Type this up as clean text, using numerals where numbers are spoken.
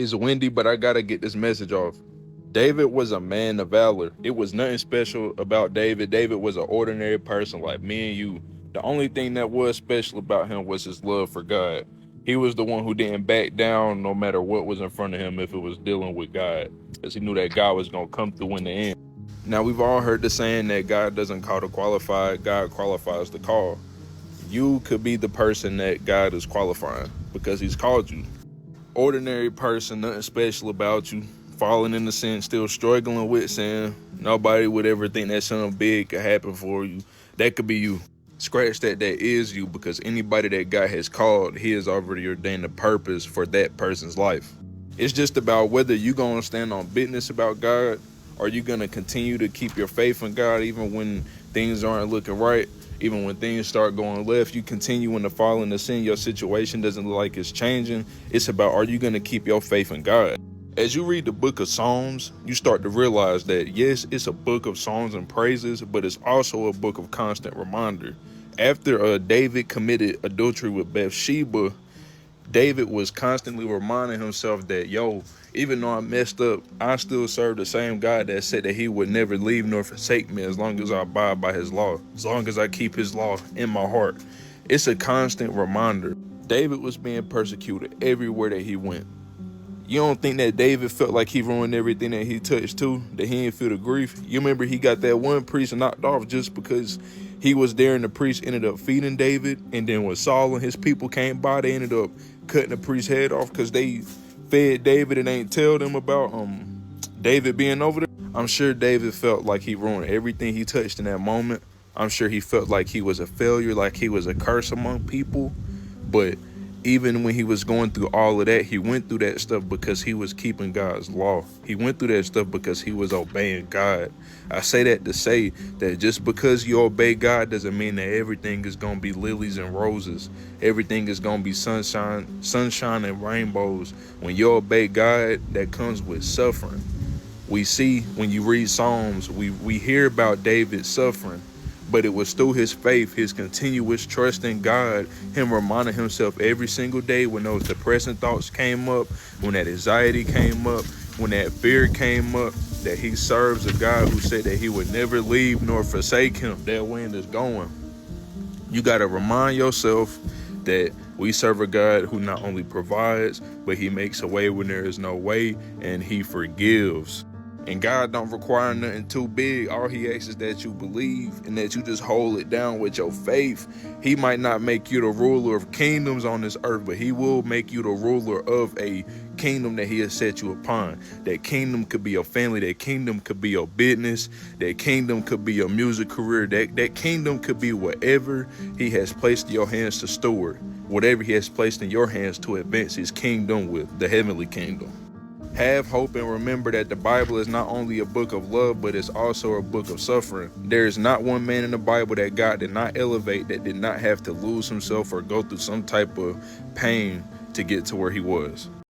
It's windy, but I gotta get this message off. David was a man of valor. It was nothing special about David. David was an ordinary person like me and you. The only thing that was special about him was his love for God. He was the one who didn't back down no matter what was in front of him if it was dealing with God, because he knew that God was going to come through in the end. Now, we've all heard the saying that God doesn't call the qualified, God qualifies the call. You could be the person that God is qualifying because he's called you. Ordinary person, nothing special about you, falling in the sin, still struggling with sin. Nobody would ever think that something big could happen for you. That could be you. Scratch that, that is you, because anybody that God has called, he has already ordained a purpose for that person's life. It's just about whether you're going to stand on business about God, or you're going to continue to keep your faith in God even when things aren't looking right. Even when things start going left, you continuing to fall into sin, your situation doesn't look like it's changing. It's about, are you going to keep your faith in God? As you read the book of Psalms, you start to realize that, yes, it's a book of songs and praises, but it's also a book of constant reminder. After David committed adultery with Bathsheba, David was constantly reminding himself that, yo, even though I messed up, I still serve the same God that said that he would never leave nor forsake me as long as I abide by his law, as long as I keep his law in my heart. It's a constant reminder. David was being persecuted everywhere that he went. You don't think that David felt like he ruined everything that he touched too? That he didn't feel the grief? You remember he got that one priest knocked off just because he was there, and the priest ended up feeding David. And then when Saul and his people came by, they ended up cutting the priest's head off because they fed David and ain't tell them about David being over there. I'm sure David felt like he ruined everything he touched in that moment. I'm sure he felt like he was a failure, like he was a curse among people. But even when he was going through all of that, he went through that stuff because he was keeping God's law. He went through that stuff because he was obeying God. I say that to say that just because you obey God doesn't mean that everything is going to be lilies and roses. Everything is going to be sunshine and rainbows. When you obey God, that comes with suffering. We see when you read Psalms, we hear about David suffering, but it was through his faith, his continuous trust in God, him reminding himself every single day when those depressing thoughts came up, when that anxiety came up, when that fear came up, that he serves a God who said that he would never leave nor forsake him. That wind is going. You got to remind yourself that we serve a God who not only provides, but he makes a way when there is no way, and he forgives. And God don't require nothing too big. All he asks is that you believe and that you just hold it down with your faith. He might not make you the ruler of kingdoms on this earth, but he will make you the ruler of a kingdom that he has set you upon. That kingdom could be your family. That kingdom could be your business. That kingdom could be your music career. That kingdom could be whatever he has placed in your hands to steward. Whatever he has placed in your hands to advance his kingdom with, the heavenly kingdom. Have hope and remember that the Bible is not only a book of love, but it's also a book of suffering. There is not one man in the Bible that God did not elevate, that did not have to lose himself or go through some type of pain to get to where he was.